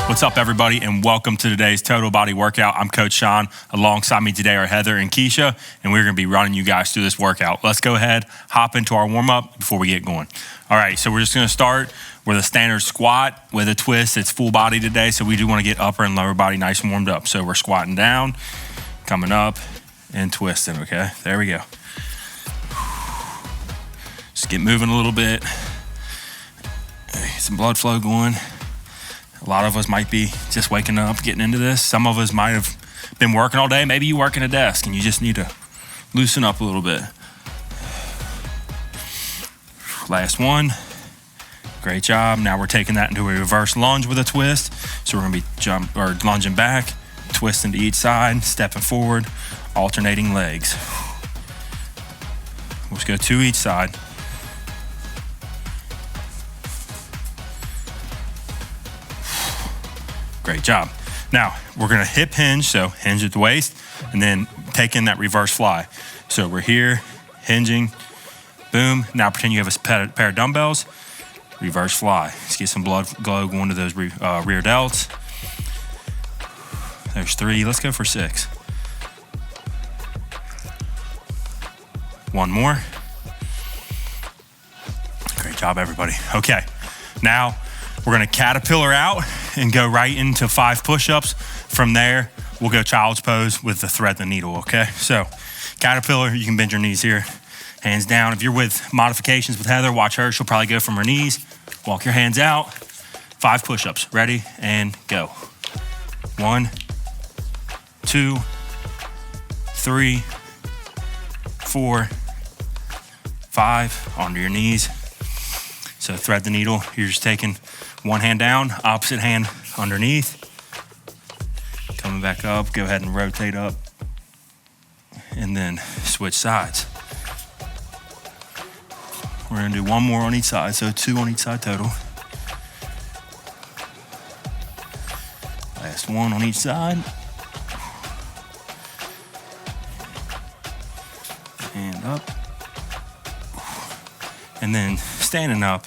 What's up, everybody, and welcome to today's Total Body Workout. I'm Coach Sean. Alongside me today are Heather and Keisha, and we're going to be running you guys through this workout. Let's go ahead, hop into our warm-up before we get going. All right, so we're just going to start with a standard squat with a twist. It's full body today, so we do want to get upper and lower body nice and warmed up. So we're squatting down, coming up, and twisting, okay? There we go. Just get moving a little bit. Get some blood flow going. A lot of us might be just waking up, getting into this. Some of us might have been working all day. Maybe you work in a desk and you just need to loosen up a little bit. Last one. Great job. Now we're taking that into a reverse lunge with a twist. So we're going to be lunging back, twisting to each side, stepping forward, alternating legs. We'll just go to each side. Great job. Now, we're gonna hip hinge, so hinge at the waist, and then take in that reverse fly. So we're here, hinging, boom. Now pretend you have a pair of dumbbells, reverse fly. Let's get some blood flow going to those rear delts. There's 3, let's go for 6. One more. Great job, everybody. Okay, now we're gonna caterpillar out and go right into 5 push-ups. From there, we'll go child's pose with the thread and the needle, okay? So caterpillar, you can bend your knees here, hands down. If you're with modifications with Heather, watch her. She'll probably go from her knees. Walk your hands out. 5 push-ups, ready, and go. 1, 2, 3, 4, 5, onto your knees. So thread the needle, you're just taking one hand down, opposite hand underneath. Coming back up, go ahead and rotate up. And then switch sides. We're gonna do 1 more on each side, so 2 on each side total. Last 1 on each side. And up. And then standing up,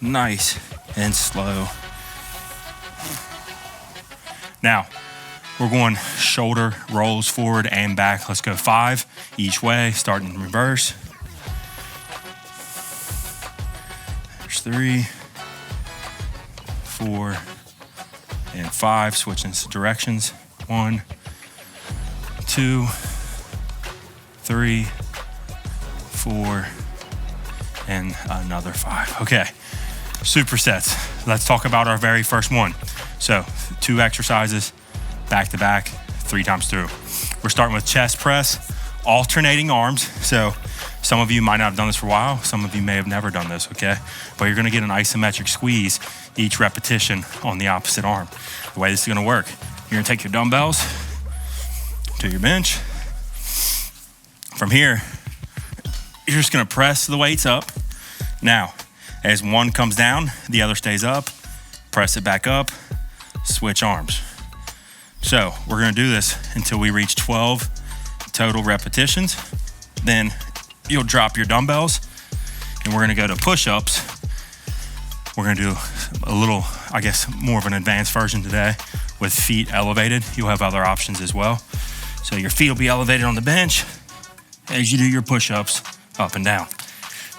nice and slow. Now, we're going shoulder rolls forward and back. Let's go 5 each way, starting in reverse. There's 3, 4, and 5. Switching directions. 1, 2, 3, 4, and another 5. Okay. Supersets. Let's talk about our very first one. So 2 exercises, back to back, 3 times through. We're starting with chest press, alternating arms. So some of you might not have done this for a while. Some of you may have never done this, okay? But you're gonna get an isometric squeeze each repetition on the opposite arm. The way this is gonna work, you're gonna take your dumbbells to your bench. From here, you're just gonna press the weights up. Now, as one comes down, the other stays up. Press it back up, switch arms. So we're gonna do this until we reach 12 total repetitions. Then you'll drop your dumbbells and we're gonna go to push-ups. We're gonna do a little, I guess, more of an advanced version today with feet elevated. You'll have other options as well. So your feet will be elevated on the bench as you do your push-ups up and down.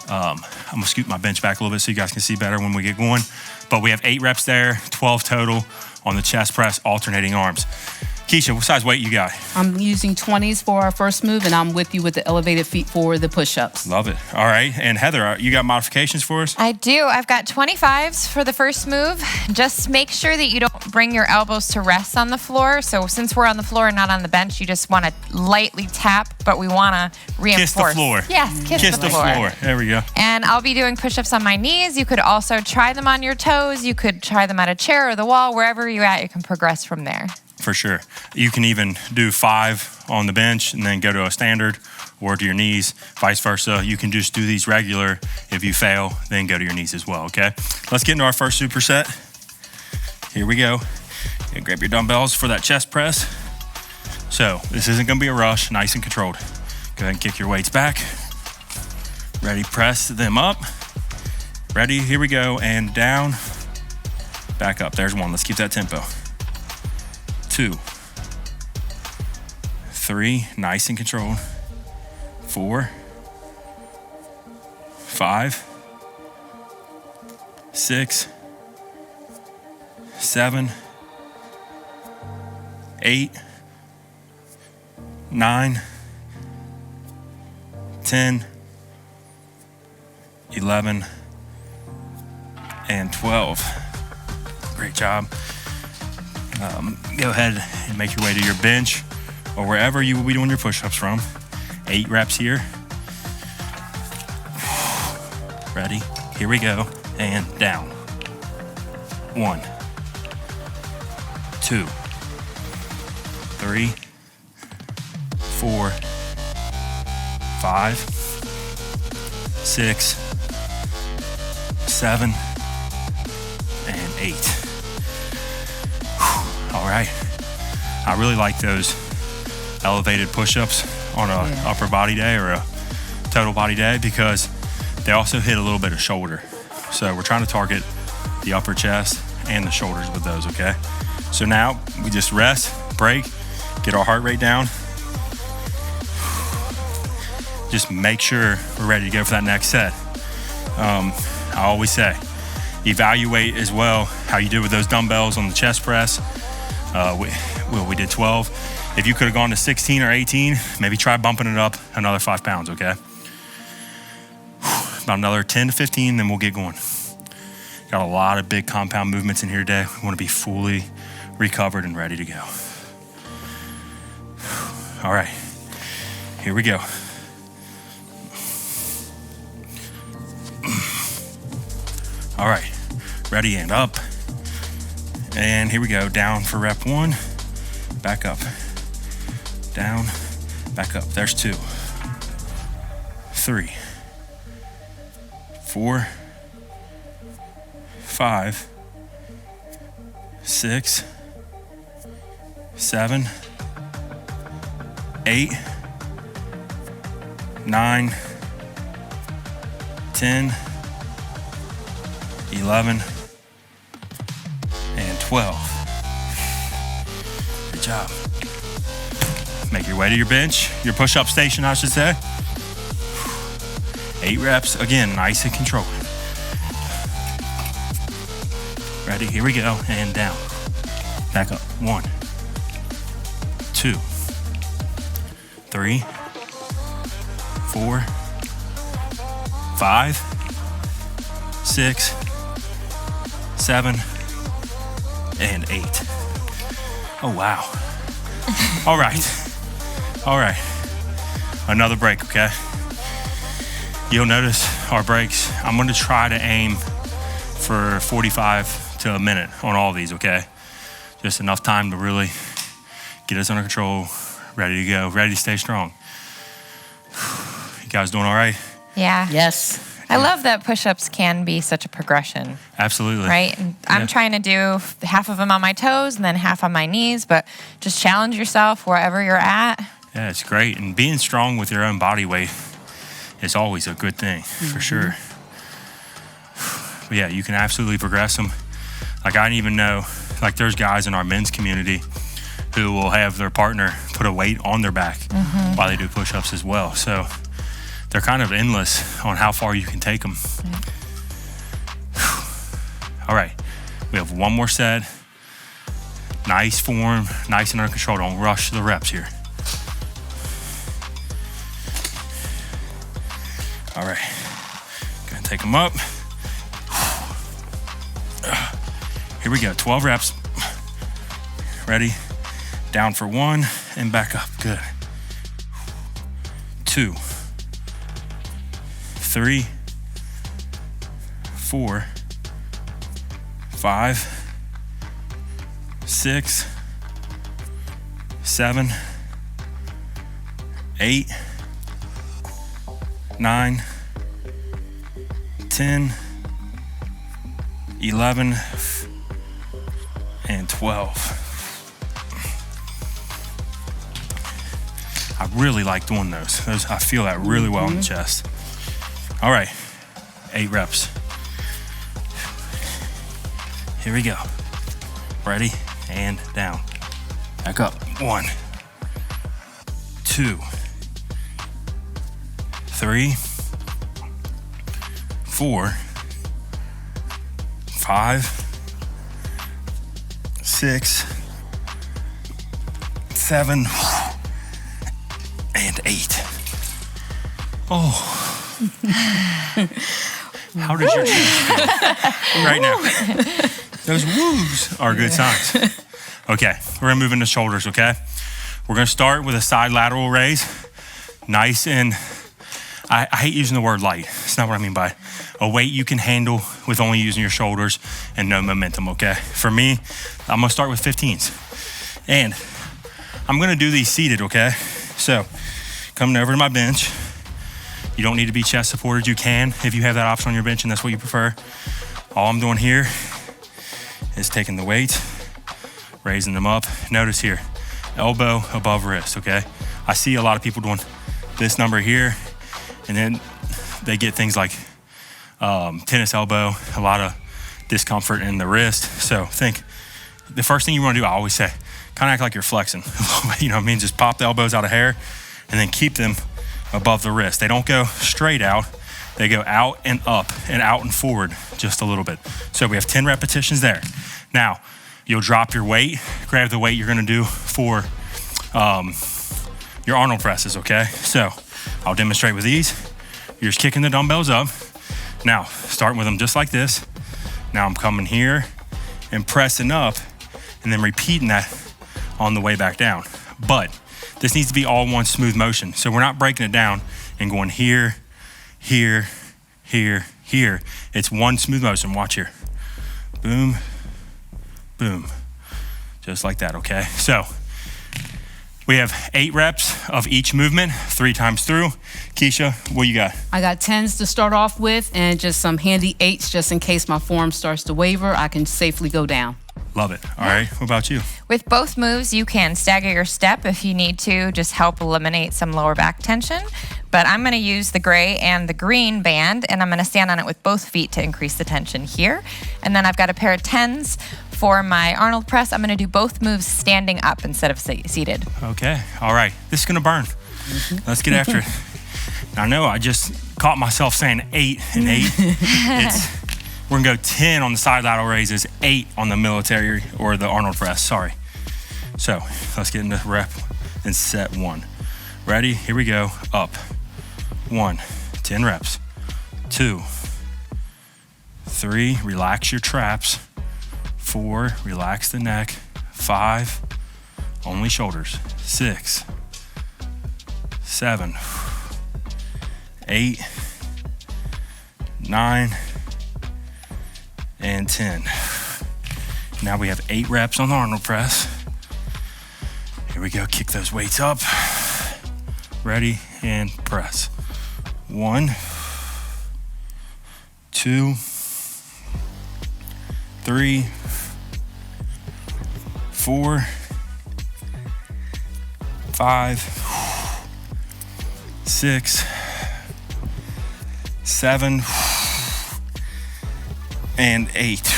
I'm gonna scoot my bench back a little bit so you guys can see better when we get going. But we have 8 reps there, 12 total on the chest press, alternating arms. Keisha, what size weight you got? I'm using 20s for our first move, and I'm with you with the elevated feet for the push-ups. Love it. All right. And Heather, you got modifications for us? I do. I've got 25s for the first move. Just make sure that you don't bring your elbows to rest on the floor. So since we're on the floor and not on the bench, you just want to lightly tap, but we want to reinforce. Kiss the floor. Yes, kiss the floor. There we go. And I'll be doing push-ups on my knees. You could also try them on your toes. You could try them at a chair or the wall. Wherever you're at, you can progress from there. For sure. You can even do 5 on the bench and then go to a standard or to your knees, vice versa. You can just do these regular. If you fail, then go to your knees as well, okay? Let's get into our first superset. Here we go. And grab your dumbbells for that chest press. So this isn't gonna be a rush, nice and controlled. Go ahead and kick your weights back. Ready, press them up. Ready, here we go, and down, back up. There's one, let's keep that tempo. 2, 3, nice and controlled. 4, 5, 6, 7, 8, 9, 10, 11, and 12. Great job. Go ahead and make your way to your bench or wherever you will be doing your push-ups from. 8 reps here. Ready? Here we go. And down. 1, 2, 3, 4, 5, 6, 7, and 8. All right. I really like those elevated push-ups on a upper body day or a total body day because they also hit a little bit of shoulder. So we're trying to target the upper chest and the shoulders with those, okay? So now we just rest, break, get our heart rate down. Just make sure we're ready to go for that next set. I always say, evaluate as well how you did with those dumbbells on the chest press. We did 12. If you could have gone to 16 or 18, maybe try bumping it up another 5 pounds, okay? About another 10 to 15, then we'll get going. Got a lot of big compound movements in here today. We want to be fully recovered and ready to go. All right, here we go. All right, ready and up. And here we go, down for rep 1, back up. Down, back up. There's 2, 3, 4, 5, 6, 7, 8, 9, 10, 11, and 12. Good job. Make your way to your bench, your push-up station, I should say. 8 reps, again, nice and controlled. Ready, here we go, and down. Back up, 1, 2, 3, 4, 5, 6, 7, and 8. Oh, wow. All right. All right. Another break, okay? You'll notice our breaks. I'm going to try to aim for 45 to a minute on all these, okay? Just enough time to really get us under control, ready to go, ready to stay strong. You guys doing all right? Yeah. Yes. I love that push-ups can be such a progression. Absolutely. Right? And I'm trying to do half of them on my toes and then half on my knees, but just challenge yourself wherever you're at. Yeah, it's great. And being strong with your own body weight is always a good thing, for sure. But yeah, you can absolutely progress them. Like, I didn't even know, like, there's guys in our men's community who will have their partner put a weight on their back while they do push-ups as well. So they're kind of endless on how far you can take them. All right, we have one more set. Nice form, nice and under control. Don't rush the reps here. All right, gonna take them up. Here we go, 12 reps. Ready? Down for 1 and back up, good. 2, 3, 4, 5, 6, 7, 8, 9, 10, 11, and 12. I really like doing those. I feel that really well in the chest. All right, 8 reps. Here we go. Ready, and down. Back up. 1, 2, 3, 4, 5, 6, 7, and 8. Oh. How does your chest feel right now? Those woos are good signs. Okay, we're gonna move into shoulders, okay? We're gonna start with a side lateral raise. Nice and, I hate using the word light. It's not what I mean by it. A weight you can handle with only using your shoulders and no momentum, okay? For me, I'm gonna start with 15s. And I'm gonna do these seated, okay? So, coming over to my bench. You don't need to be chest supported. You can if you have that option on your bench and that's what you prefer. All I'm doing here is taking the weights, raising them up. Notice here, elbow above wrist, okay? I see a lot of people doing this number here, and then they get things like tennis elbow, a lot of discomfort in the wrist. So think, the first thing you wanna do, I always say, kind of act like you're flexing. You know what I mean? Just pop the elbows out of hair and then keep them above the wrist. They don't go straight out. They go out and up and out and forward just a little bit. So we have 10 repetitions there. Now, you'll drop your weight, grab the weight you're gonna do for your Arnold presses, okay? So I'll demonstrate with these. You're just kicking the dumbbells up. Now, starting with them just like this. Now I'm coming here and pressing up and then repeating that on the way back down. But this needs to be all one smooth motion. So we're not breaking it down and going here, here, here, here. It's one smooth motion. Watch here. Boom, boom. Just like that, okay? So we have 8 reps of each movement, 3 times through. Keisha, what you got? I got 10s to start off with and just some handy 8s just in case my form starts to waver. I can safely go down. Love it. All right, what about you? With both moves, you can stagger your step if you need to, just help eliminate some lower back tension. But I'm gonna use the gray and the green band, and I'm gonna stand on it with both feet to increase the tension here. And then I've got a pair of 10s for my Arnold press. I'm gonna do both moves standing up instead of seated. Okay, all right. This is gonna burn. Let's get after it. I know I just caught myself saying 8 and 8. We're gonna go 10 on the side lateral raises, 8 on the military or the Arnold press, sorry. So let's get into rep and set 1. Ready, here we go, up. 1, 10 reps. 2, 3, relax your traps. 4, relax the neck. 5, only shoulders. 6, 7, 8, 9, and 10. Now we have 8 reps on the Arnold press. Here we go, kick those weights up. Ready, and press. 1, 2, 3, 4, 5, 6, 7, and 8.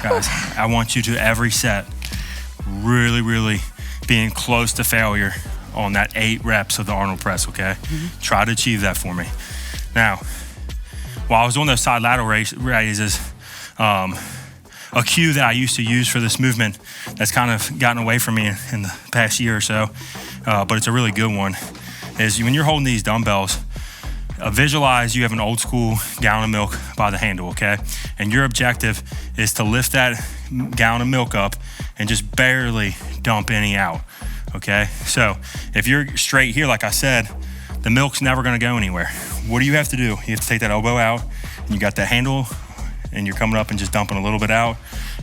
Guys, I want you to every set really being close to failure on that 8 reps of the Arnold press, okay? Try to achieve that for me. Now, while I was on those side lateral raises, a cue that I used to use for this movement that's kind of gotten away from me in the past year or so, but it's a really good one, is when you're holding these dumbbells, visualize you have an old school gallon of milk by the handle, okay? And your objective is to lift that gallon of milk up and just barely dump any out, okay? So if you're straight here, like I said, the milk's never gonna go anywhere. What do you have to do? You have to take that elbow out, and you got that handle, and you're coming up and just dumping a little bit out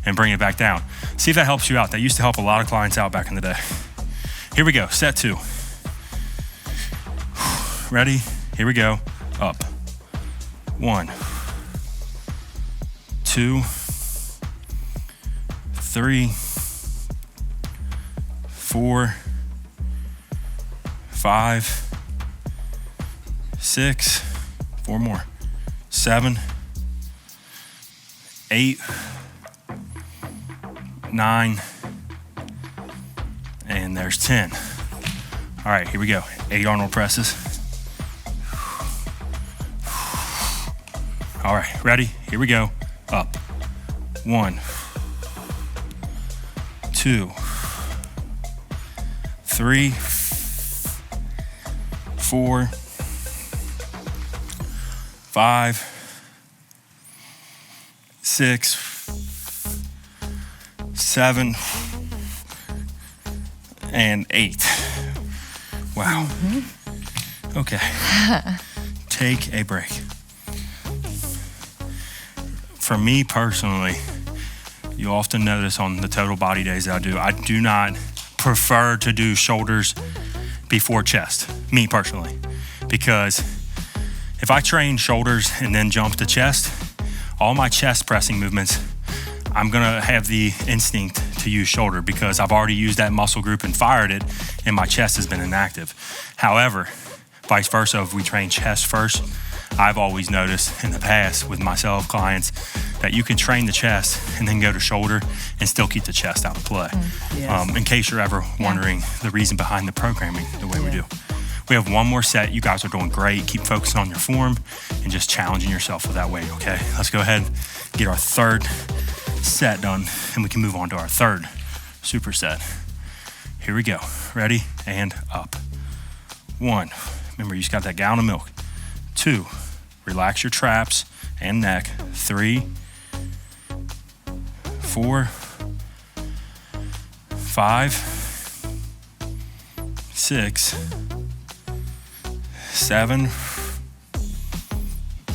and bring it back down. See if that helps you out. That used to help a lot of clients out back in the day. Here we go, set 2. Ready? Here we go, up. 1, 2, 3, 4, 5, 6, 4 more, 7, 8, 9, and there's 10. All right, here we go. 8 Arnold presses. All right, ready? Here we go. Up. 1, 2, 3, 4, 5, 6, 7, and 8. Wow. Okay. Take a break. For me personally, you often notice on the total body days that I do not prefer to do shoulders before chest, me personally, because if I train shoulders and then jump to chest, all my chest pressing movements, I'm gonna have the instinct to use shoulder because I've already used that muscle group and fired it, and my chest has been inactive. However, vice versa, if we train chest first, I've always noticed in the past with myself, clients, that you can train the chest and then go to shoulder and still keep the chest out of play. Yes. In case you're ever wondering the reason behind the programming the way we do. We have one more set. You guys are doing great. Keep focusing on your form and just challenging yourself with that weight, okay? Let's go ahead and get our third set done, and we can move on to our third superset. Here we go. Ready? And up. 1. Remember, you just got that gallon of milk. 2. Relax your traps and neck. 3, 4, 5, 6, 7,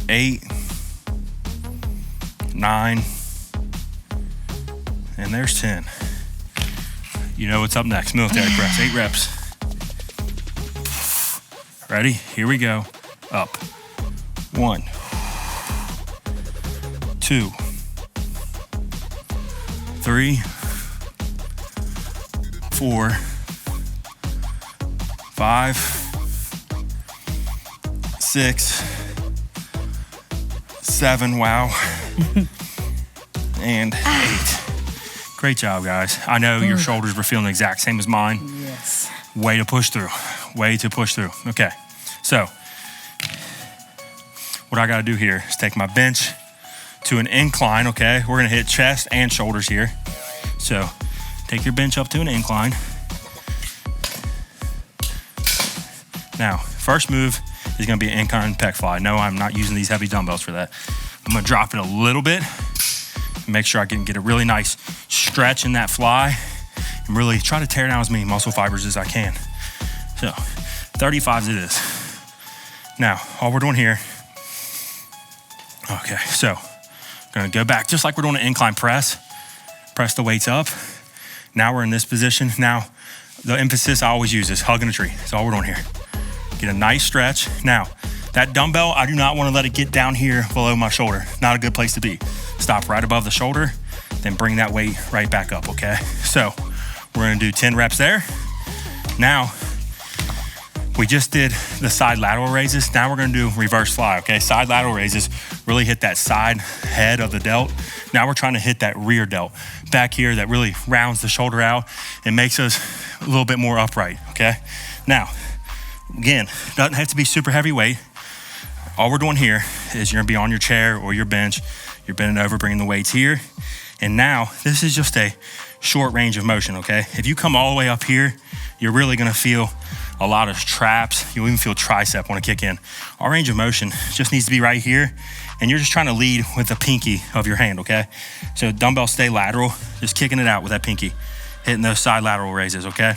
8, 9, and there's 10. You know what's up next. Military press, 8 reps. Ready? Here we go. Up. 1, 2, 3, 4, 5, 6, 7, wow, and 8. Great job, guys. I know your shoulders were feeling the exact same as mine. Yes. Way to push through. Way to push through. Okay, so what I gotta do here is take my bench to an incline, okay? We're gonna hit chest and shoulders here. So take your bench up to an incline. Now, first move is gonna be an incline pec fly. No, I'm not using these heavy dumbbells for that. I'm gonna drop it a little bit, make sure I can get a really nice stretch in that fly, and really try to tear down as many muscle fibers as I can. So, 35s it is. Now, all we're doing here, okay, so gonna go back just like we're doing an incline press. Press the weights up. Now we're in this position. Now, the emphasis I always use is hugging a tree. That's all we're doing here. Get a nice stretch. Now, that dumbbell, I do not want to let it get down here below my shoulder. Not a good place to be. Stop right above the shoulder, then bring that weight right back up, okay? So, we're gonna do 10 reps there. Now, we just did the side lateral raises. Now we're gonna do reverse fly, okay? Side lateral raises really hit that side head of the delt. Now we're trying to hit that rear delt back here that really rounds the shoulder out and makes us a little bit more upright, okay? Now, again, doesn't have to be super heavy weight. All we're doing here is you're gonna be on your chair or your bench. You're bending over, bringing the weights here. And now, this is just a short range of motion, okay? If you come all the way up here, you're really gonna feel a lot of traps. You'll even feel tricep wanna kick in. Our range of motion just needs to be right here, and you're just trying to lead with the pinky of your hand, okay? So dumbbells stay lateral, just kicking it out with that pinky, hitting those side lateral raises, okay?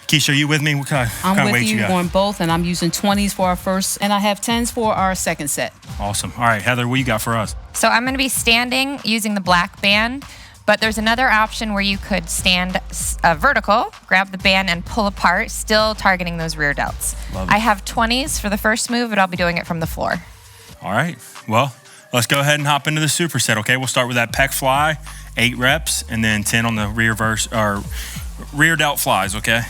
Keisha, are you with me? What kind I'm of with weights you you got? on both, and I'm using 20s for our first, and I have 10s for our second set. Awesome. All right, Heather, what you got for us? So I'm going to be standing using the black band, but there's another option where you could stand vertical, grab the band and pull apart, still targeting those rear delts. Love it. I have 20s for the first move, but I'll be doing it from the floor. All right. Well, Let's go ahead and hop into the superset, okay? We'll start with that pec fly, 8 reps, and then 10 on the rear delt flies, okay?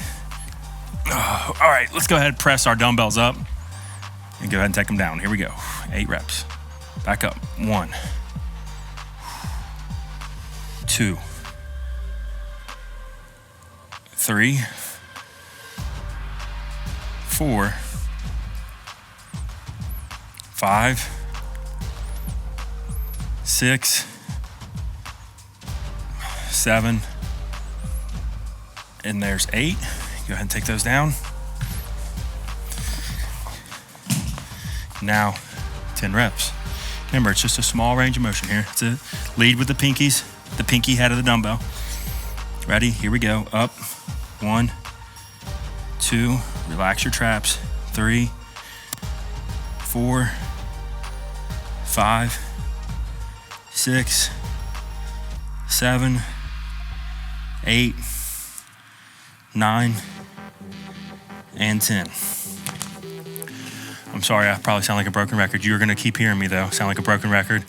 All right, let's go ahead and press our dumbbells up and go ahead and take them down. Here we go, 8 reps. Back up, 1, 2, 3, 4, 5, 6, 7, and there's 8. Go ahead and take those down. Now, 10 reps. Remember, it's just a small range of motion here. It's a lead with the pinkies, the pinky head of the dumbbell. Ready? Here we go. Up. 1, 2, relax your traps. 3, 4, 5, 6, 7, 8, 9, and 10. I'm sorry, I probably sound like a broken record. You're gonna keep hearing me though, sound like a broken record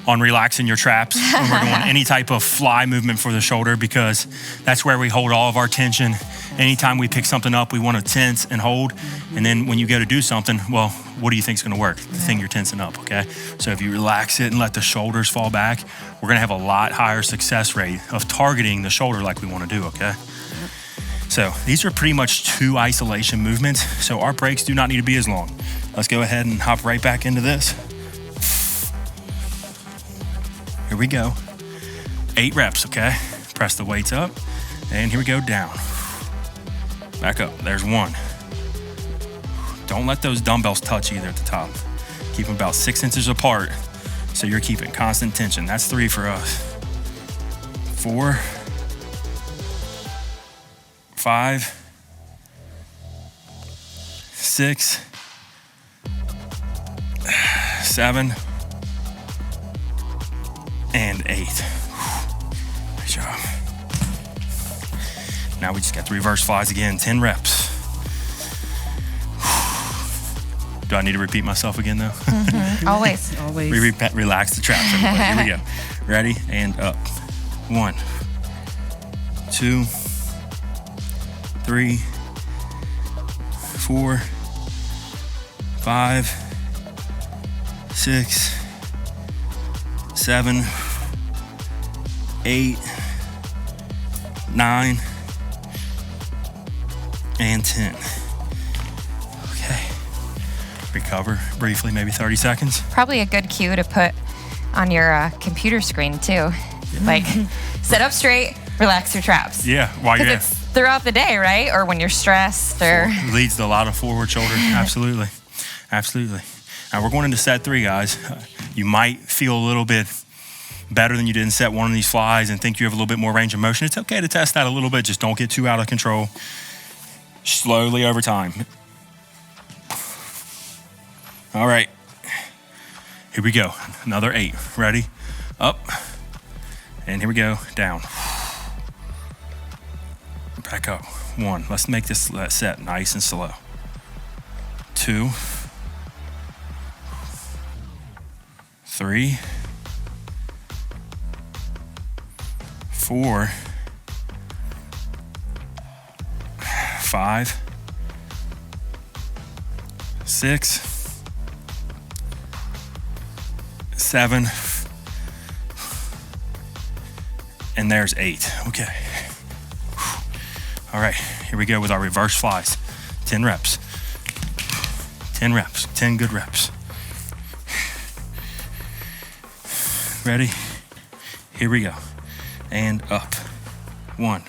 on relaxing your traps when we're doing any type of fly movement for the shoulder, because that's where we hold all of our tension. Anytime we pick something up, we wanna tense and hold. And then when you go to do something, well, what do you think is gonna work? The thing you're tensing up, okay? So if you relax it and let the shoulders fall back, we're gonna have a lot higher success rate of targeting the shoulder like we wanna do, okay? So these are pretty much 2 isolation movements, so our breaks do not need to be as long. Let's go ahead and hop right back into this. Here we go. 8 reps, okay? Press the weights up, and here we go, down. Back up, there's 1. Don't let those dumbbells touch either at the top. Keep them about 6 inches apart, so you're keeping constant tension. That's 3 for us. 4, 5, 6, 7, and 8. Good job. Now we just got the reverse flies again, 10 reps. Do I need to repeat myself again though? Mm-hmm. Always. Always. Relax the traps, everybody. Here we go. Ready? And up. 1, 2, 3, 4, 5, 6, 7, 8, 9, and 10. Okay. Recover briefly, maybe 30 seconds. Probably a good cue to put on your computer screen too. Like, sit up straight, relax your traps. Yeah, while you're Because it's throughout the day, right? Or when you're stressed or... leads to a lot of forward shoulder. Absolutely. Absolutely. Now we're going into set 3, guys. You might feel a little bit better than you did in set 1 of these flies and think you have a little bit more range of motion. It's okay to test that a little bit. Just don't get too out of control. Slowly over time. All right. Here we go. Another 8. Ready? Up. And here we go. Down. Back up. 1. Let's make this set nice and slow. 2, 3, 4, 5, 6, 7, and there's 8. Okay. All right, here we go with our reverse flies. 10 reps. 10 reps, 10 good reps. Ready? Here we go. And up. 1,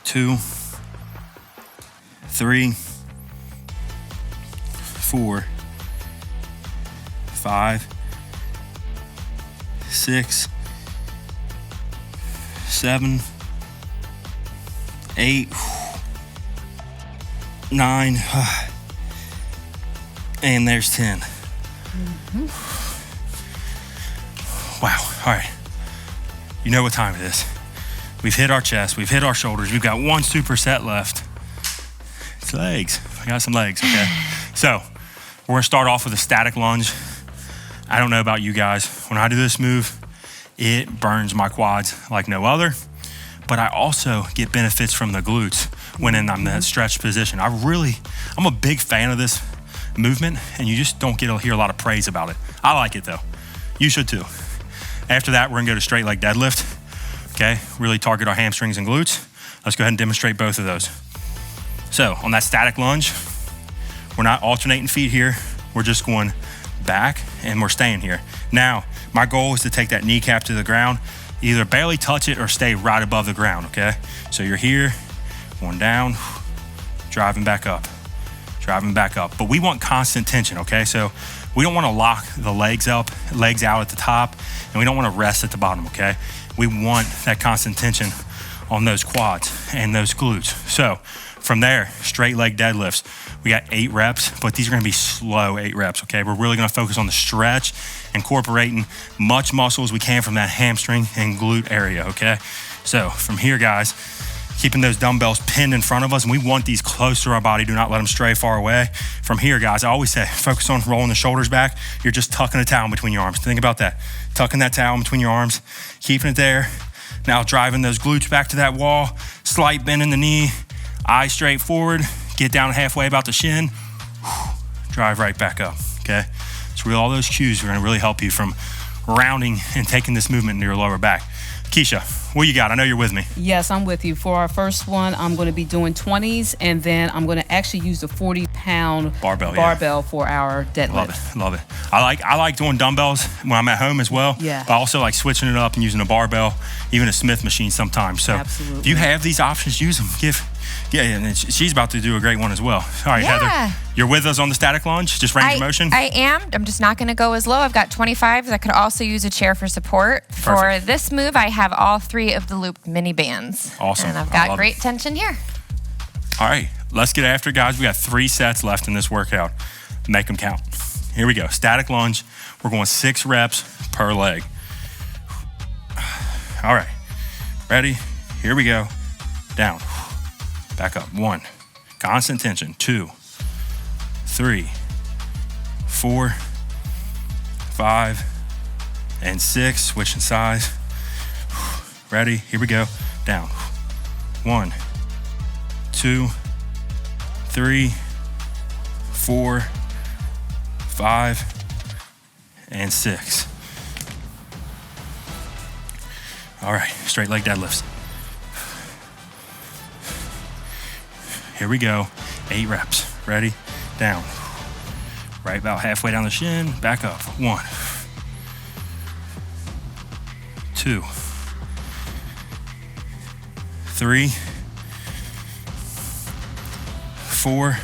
2, 3, 4, 5, 6, 7, 8, 9, and there's 10. Mm-hmm. Wow, all right. You know what time it is. We've hit our chest, we've hit our shoulders, we've got 1 superset left. It's legs, I got some legs, okay? So, we're gonna start off with a static lunge. I don't know about you guys. When I do this move, it burns my quads like no other, but I also get benefits from the glutes when I'm in that stretched position. I'm a big fan of this movement, and you just don't get to hear a lot of praise about it. I like it though. You should too. After that, we're gonna go to straight leg deadlift. Okay, really target our hamstrings and glutes. Let's go ahead and demonstrate both of those. So on that static lunge, we're not alternating feet here. We're just going back and we're staying here. Now, my goal is to take that kneecap to the ground, either barely touch it or stay right above the ground, okay? So you're here, going down, driving back up. But we want constant tension, okay? So we don't want to lock the legs out at the top, and we don't want to rest at the bottom, okay? We want that constant tension on those quads and those glutes. So from there, straight leg deadlifts. We got 8 reps, but these are gonna be slow 8 reps, okay? We're really gonna focus on the stretch, incorporating much muscle as we can from that hamstring and glute area, okay? So from here, guys, keeping those dumbbells pinned in front of us, and we want these close to our body. Do not let them stray far away. From here, guys, I always say, focus on rolling the shoulders back. You're just tucking a towel in between your arms. Think about that. Tucking that towel in between your arms, keeping it there. Now driving those glutes back to that wall, slight bend in the knee, eyes straight forward, get down halfway about the shin, drive right back up, okay? So all those cues are gonna really help you from rounding and taking this movement into your lower back. Keisha, what you got? I know you're with me. Yes, I'm with you. For our first one, I'm going to be doing 20s, and then I'm going to actually use the 40-pound barbell for our deadlift. Love it. I like doing dumbbells when I'm at home as well. Yeah. But I also like switching it up and using a barbell, even a Smith machine sometimes. So Absolutely. if you have these options, use them. And she's about to do a great one as well. All right, Yeah. Heather, you're with us on the static lunge, just range of motion? I am. I'm just not going to go as low. I've got 25s. I could also use a chair for support. Perfect. For this move, I have all 3 of the looped mini bands. Awesome. And I've I got love great it. tension here. All right, let's get after it, guys. We got 3 sets left in this workout. Make them count. Here we go. Static lunge. We're going 6 reps per leg. All right, ready? Here we go. Down. Back up. 1. Constant tension. 2, 3, 4, 5, and 6. Switching sides. Ready? Here we go. Down. 1, 2, 3, 4, 5, and 6. All right, straight leg deadlifts. Here we go. 8 reps. Ready? Down. Right about halfway down the shin. Back up. 1, 2, 3, 4,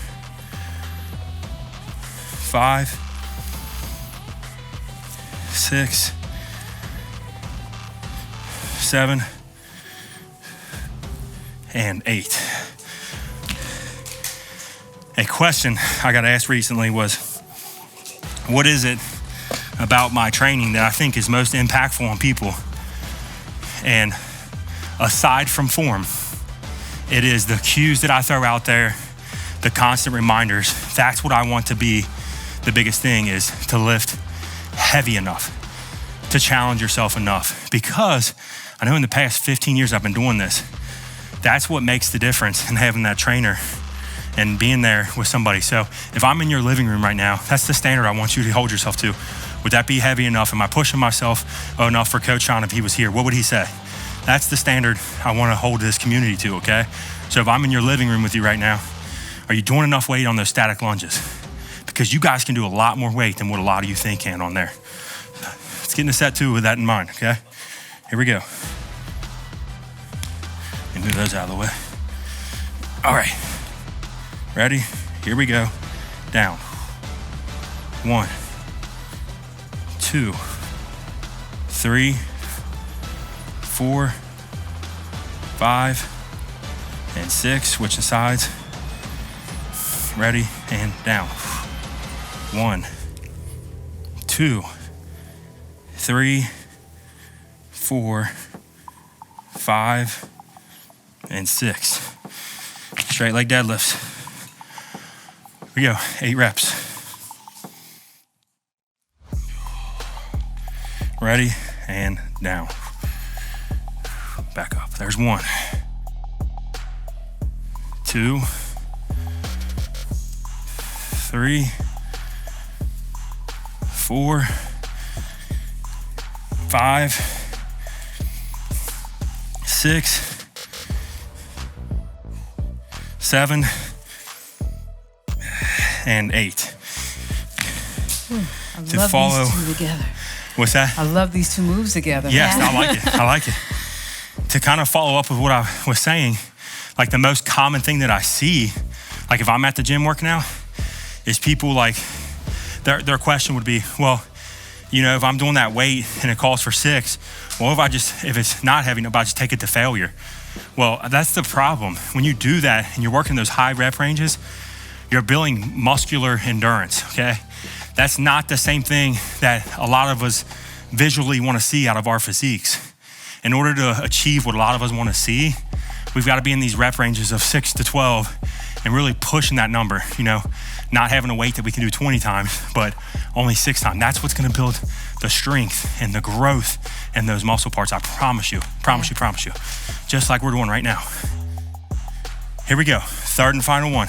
5, 6, 7, and 8. A question I got asked recently was, what is it about my training that I think is most impactful on people? And aside from form, it is the cues that I throw out there, the constant reminders. That's what I want to be the biggest thing, is to lift heavy enough, to challenge yourself enough. Because I know in the past 15 years I've been doing this. That's what makes the difference in having that trainer and being there with somebody. So if I'm in your living room right now, that's the standard I want you to hold yourself to. Would that be heavy enough? Am I pushing myself enough for Coach Sean if he was here? What would he say? That's the standard I want to hold this community to, okay? So if I'm in your living room with you right now, are you doing enough weight on those static lunges? Because you guys can do a lot more weight than what a lot of you think can on there. Let's get into set 2 with that in mind, okay? Here we go. And move those out of the way. All right. Ready? Here we go. Down. 1, 2, 3, 4, 5, and 6. Switching sides. Ready? And down. 1, 2, 3, 4, 5, and 6. Straight leg deadlifts. Here we go, 8 reps. Ready, and down. Back up. There's 1, 2, 3, 4, 5, 6, 7, and 8. I To love follow- these two together. What's that? I love these two moves together. Yes, I like it. I like it. To kind of follow up with what I was saying, like the most common thing that I see, like if I'm at the gym working out, is people like, their question would be, well, you know, if I'm doing that weight and it calls for 6, well, if it's not heavy enough, I just take it to failure. Well, that's the problem. When you do that and you're working those high rep ranges, you're building muscular endurance, okay? That's not the same thing that a lot of us visually want to see out of our physiques. In order to achieve what a lot of us want to see, we've got to be in these rep ranges of 6 to 12 and really pushing that number, you know, not having a weight that we can do 20 times, but only 6 times. That's what's going to build the strength and the growth in those muscle parts. I promise you, promise you, just like we're doing right now. Here we go. Third and final one.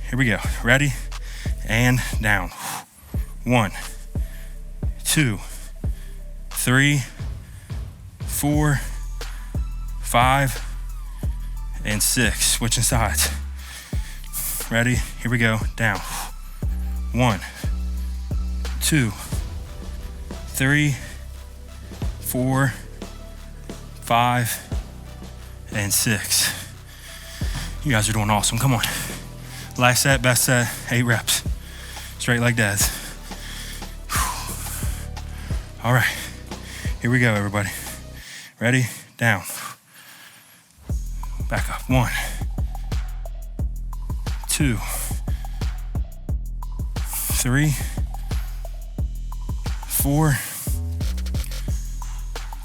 Here we go. Ready? And down. 1, 2, 3, 4, 5, and 6. Switching sides. Ready? Here we go. Down. 1, 2, 3, 4, 5, and 6. You guys are doing awesome. Come on. Last set, best set, 8 reps. Straight leg deads. All right, here we go, everybody. Ready? Down. Back up. 1, 2, 3, 4,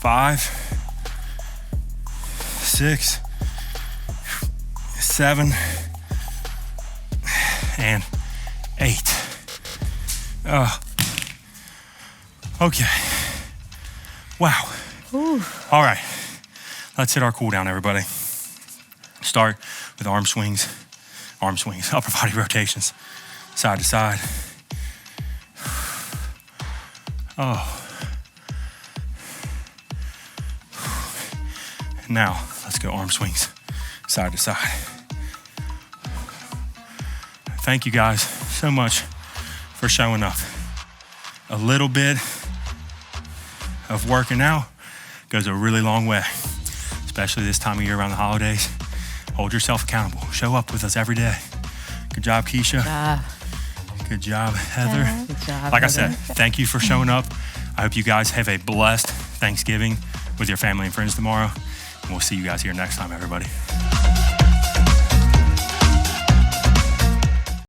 5, 6, 7, and 8. Okay. Wow. Ooh. All right. Let's hit our cool down, everybody. Start with arm swings, upper body rotations, side to side. Oh. Now, let's go arm swings, side to side. Thank you guys so much for showing up. A little bit of working out goes a really long way, especially this time of year around the holidays. Hold yourself accountable. Show up with us every day. Good job, Keisha. Good job, Heather. Good job, like Heather. I said, thank you for showing up. I hope you guys have a blessed Thanksgiving with your family and friends tomorrow. And we'll see you guys here next time, everybody.